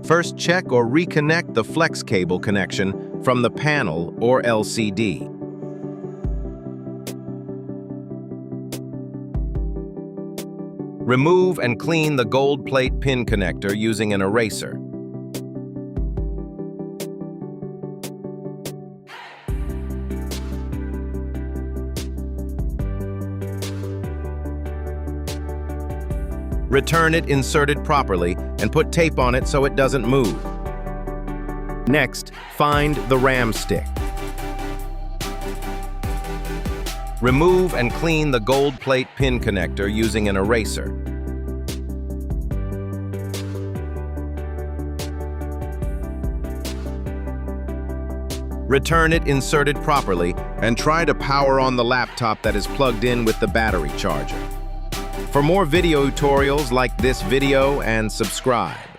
First, check or reconnect the flex cable connection from the panel or LCD. Remove and clean the gold plate pin connector using an eraser. Return it inserted properly and put tape on it so it doesn't move. Next, find the RAM stick. Remove and clean the gold plate pin connector using an eraser. Return it inserted properly and try to power on the laptop that is plugged in with the battery charger. For more video tutorials like this video, and subscribe.